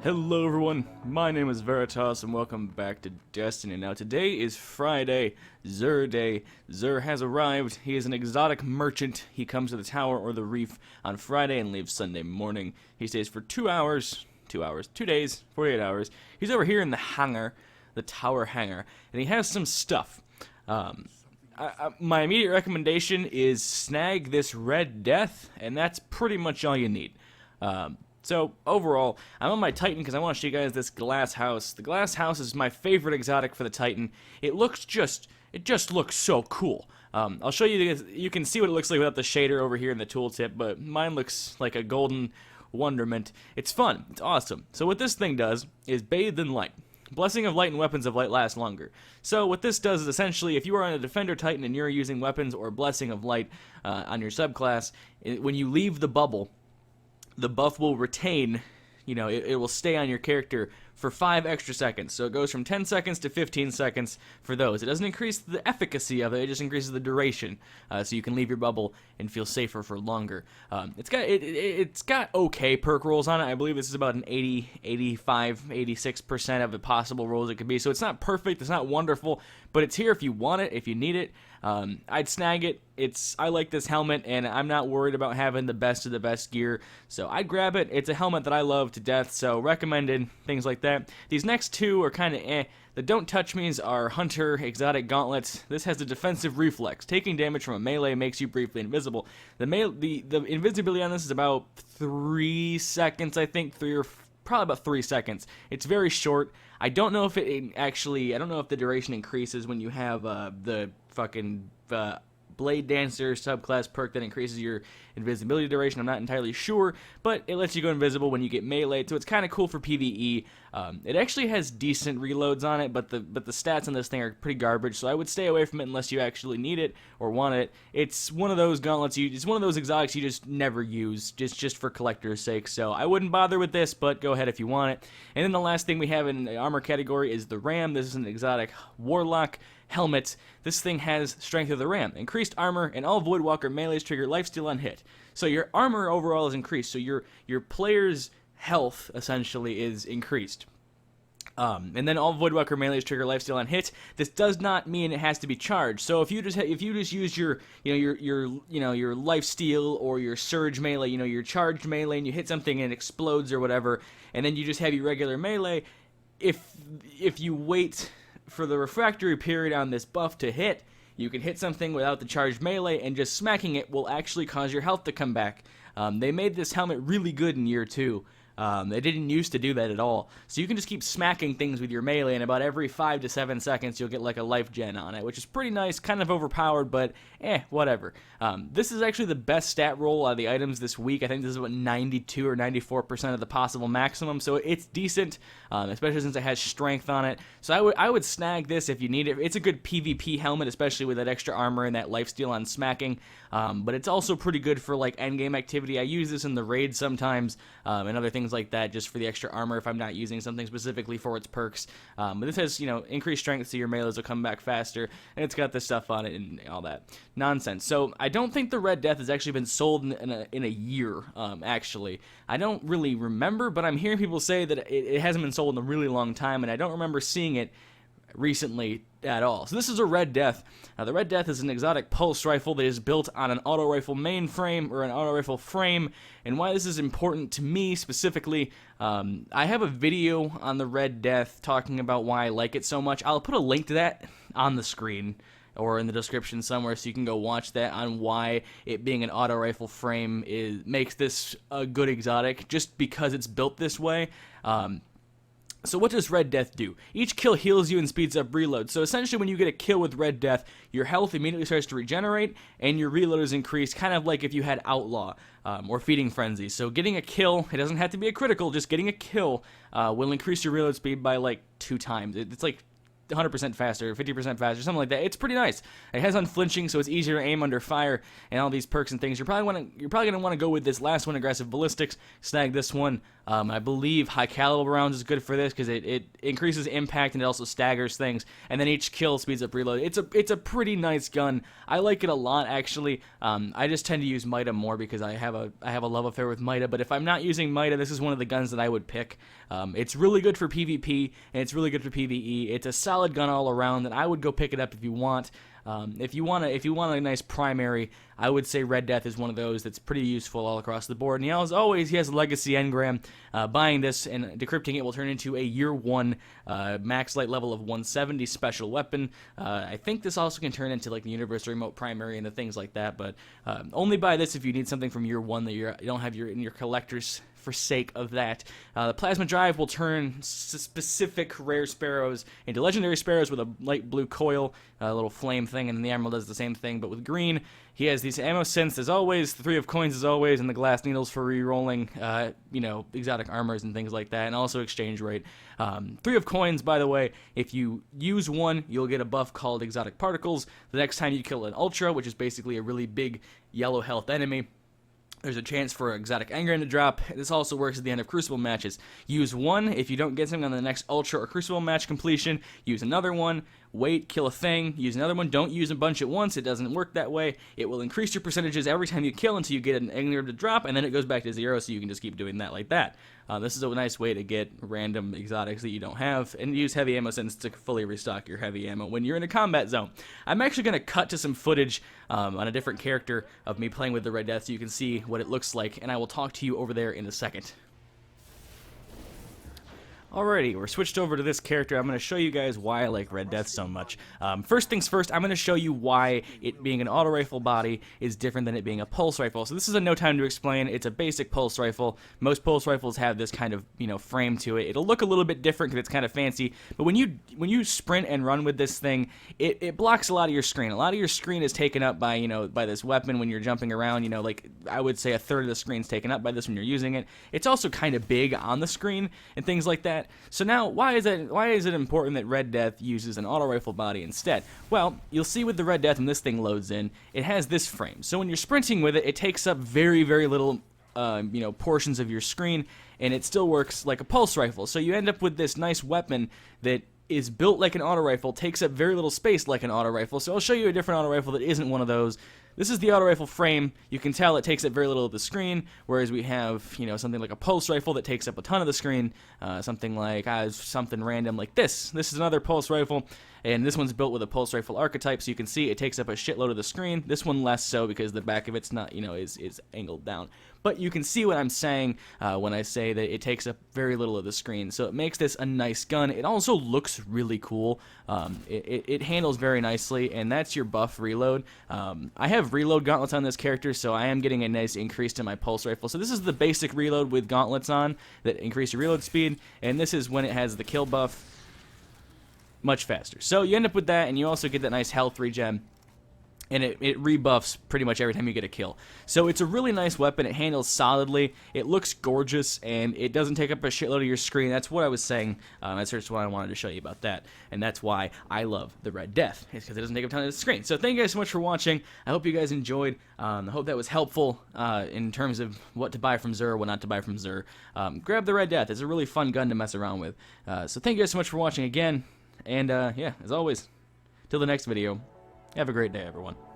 Hello everyone, my name is Veritas and welcome back to Destiny. Now today is Friday, Xur Day. Xur has arrived. He is an exotic merchant. He comes to the tower or the reef on Friday and leaves Sunday morning. He stays for 2 hours, 2 days, 48 hours. He's over here in the hangar, the Tower Hangar, and he has some stuff. My immediate recommendation is snag this Red Death, and that's pretty much all you need. So, overall, I'm on my Titan because I want to show you guys this glass house. The glass house is my favorite exotic for the Titan. It just looks so cool. I'll show you, you can see what it looks like without the shader over here in the tooltip, but mine looks like a golden wonderment. It's fun. It's awesome. So what this thing does is bathed in light. Blessing of Light and Weapons of Light last longer. So what this does is essentially, if you are on a Defender Titan and you're using Weapons or Blessing of Light on your subclass, when you leave the bubble, the buff will retain, it will stay on your character for 5 extra seconds. So it goes from 10 seconds to 15 seconds for those. It doesn't increase the efficacy of it, it just increases the duration. So you can leave your bubble and feel safer for longer. It's got okay perk rolls on it. I believe this is about an 80, 85, 86% of the possible rolls it could be. So it's not perfect, it's not wonderful, but it's here if you want it, if you need it. I'd snag it. I like this helmet, and I'm not worried about having the best of the best gear, so I'd grab it. It's a helmet that I love to death, so recommended, things like that. These next two are kind of eh. The don't touch me's are Hunter Exotic Gauntlets. This has a defensive reflex. Taking damage from a melee makes you briefly invisible. The invisibility on this is about 3 seconds, I think, probably about 3 seconds. It's very short. I don't know if I don't know if the duration increases when you have the fucking Blade Dancer subclass perk that increases your invisibility duration. I'm not entirely sure, but it lets you go invisible when you get melee, so it's kind of cool for PvE. It actually has decent reloads on it, but the stats on this thing are pretty garbage, so I would stay away from it unless you actually need it or want it. It's one of those gauntlets, it's one of those exotics you just never use, just for collector's sake, so I wouldn't bother with this, but go ahead if you want it. And then the last thing we have in the armor category is the Ram. This is an exotic Warlock helmet. This thing has Strength of the Ram, increased armor, and all Voidwalker melees trigger lifesteal on hit. So your armor overall is increased, so your player's health essentially is increased. And then all Voidwalker melees trigger lifesteal on hit. This does not mean it has to be charged. So if you just use your lifesteal or your surge melee, your charged melee, and you hit something and it explodes or whatever, and then you just have your regular melee, if you wait for the refractory period on this buff to hit, you can hit something without the charged melee, and just smacking it will actually cause your health to come back. They made this helmet really good in year 2. They didn't used to do that at all. So you can just keep smacking things with your melee, and about every 5 to 7 seconds you'll get like a life gen on it, which is pretty nice, kind of overpowered, but whatever. This is actually the best stat roll out of the items this week. I think this is about 92 or 94% of the possible maximum, so it's decent, especially since it has strength on it. So I would snag this if you need it. It's a good PvP helmet, especially with that extra armor and that lifesteal on smacking, but it's also pretty good for like endgame activity. I use this in the raid sometimes, and other things like that, just for the extra armor if I'm not using something specifically for its perks. But this has, increased strength, so your melees will come back faster, and it's got this stuff on it and all that nonsense. So I don't think the Red Death has actually been sold in a year, actually. I don't really remember, but I'm hearing people say that it hasn't been sold in a really long time, and I don't remember seeing it recently at all. So this is a Red Death. The Red Death is an exotic pulse rifle that is built on an auto rifle mainframe or an auto rifle frame. And why this is important to me specifically, I have a video on the Red Death talking about why I like it so much. I'll put a link to that on the screen or in the description somewhere, so you can go watch that on why it being an auto rifle frame makes this a good exotic, just because it's built this way. So what does Red Death do? Each kill heals you and speeds up reload. So essentially when you get a kill with Red Death, your health immediately starts to regenerate, and your reload is increased, kind of like if you had Outlaw or Feeding Frenzy. So getting a kill, it doesn't have to be a critical, just getting a kill will increase your reload speed by like 2 times. It's like 100% faster, 50% faster, something like that. It's pretty nice. It has unflinching, so it's easier to aim under fire, and all these perks and things. You're probably gonna want to go with this last one, aggressive ballistics. Snag this one. I believe high caliber rounds is good for this because it increases impact and it also staggers things, and then each kill speeds up reload. It's a pretty nice gun. I like it a lot actually. I just tend to use Mida more because I have a love affair with Mida. But if I'm not using Mida, this is one of the guns that I would pick. It's really good for PvP and it's really good for PvE. It's a solid gun all around, and I would go pick it up if you want. If you want a nice primary, I would say Red Death is one of those that's pretty useful all across the board. And as always, he has a Legacy Engram. Buying this and decrypting it will turn into a Year 1 max light level of 170 special weapon. I think this also can turn into like the Universal Remote Primary and the things like that, but only buy this if you need something from Year 1 that you don't have in your collector's for sake of that. The Plasma Drive will turn specific rare sparrows into legendary sparrows with a light blue coil, a little flame thing, and then the Emerald does the same thing, but with green. He has these ammo synths as always, the 3 of coins as always, and the glass needles for re-rolling, exotic armors and things like that, and also exchange rate. 3 of coins, by the way, if you use one, you'll get a buff called exotic particles. The next time you kill an Ultra, which is basically a really big yellow health enemy, there's a chance for exotic engram to drop. This also works at the end of Crucible matches. Use one. If you don't get something on the next Ultra or Crucible match completion, use another one. Wait, kill a thing, use another one. Don't use a bunch at once. It doesn't work that way. It will increase your percentages every time you kill until you get an engram to drop, and then it goes back to 0, so you can just keep doing that like that. This is a nice way to get random exotics that you don't have, and use heavy ammo synths to fully restock your heavy ammo when you're in a combat zone. I'm actually going to cut to some footage on a different character of me playing with the Red Death so you can see what it looks like, and I will talk to you over there in a second. Alrighty, we're switched over to this character. I'm going to show you guys why I like Red Death so much. First things first, I'm going to show you why it being an auto rifle body is different than it being a pulse rifle. So this is a no time to explain. It's a basic pulse rifle. Most pulse rifles have this kind of frame to it. It'll look a little bit different because it's kind of fancy. But when you sprint and run with this thing, it blocks a lot of your screen. A lot of your screen is taken up by by this weapon when you're jumping around. Like I would say a third of the screen's taken up by this when you're using it. It's also kind of big on the screen and things like that. So now, why is it important that Red Death uses an auto rifle body instead? Well, you'll see with the Red Death when this thing loads in, it has this frame. So when you're sprinting with it, it takes up very, very little portions of your screen, and it still works like a pulse rifle. So you end up with this nice weapon that is built like an auto rifle, takes up very little space like an auto rifle. So I'll show you a different auto rifle that isn't one of those. This is the auto rifle frame. You can tell it takes up very little of the screen, whereas we have, something like a pulse rifle that takes up a ton of the screen. Something like something random like this. This is another pulse rifle, and this one's built with a pulse rifle archetype, so you can see it takes up a shitload of the screen. This one less so because the back of it's not, is angled down. But you can see what I'm saying when I say that it takes up very little of the screen. So it makes this a nice gun. It also looks really cool. It handles very nicely, and that's your buff reload. I have reload gauntlets on this character, so I am getting a nice increase to my pulse rifle. So this is the basic reload with gauntlets on that increase your reload speed, and this is when it has the kill buff much faster. So you end up with that, and you also get that nice health regen. And it rebuffs pretty much every time you get a kill. So it's a really nice weapon. It handles solidly. It looks gorgeous, and it doesn't take up a shitload of your screen. That's what I was saying. That's just what I wanted to show you about that. And that's why I love the Red Death. It's because it doesn't take up a ton of the screen. So thank you guys so much for watching. I hope you guys enjoyed. I hope that was helpful in terms of what to buy from Xur, what not to buy from Xur. Grab the Red Death. It's a really fun gun to mess around with. So thank you guys so much for watching again. And yeah, as always, till the next video. Have a great day, everyone.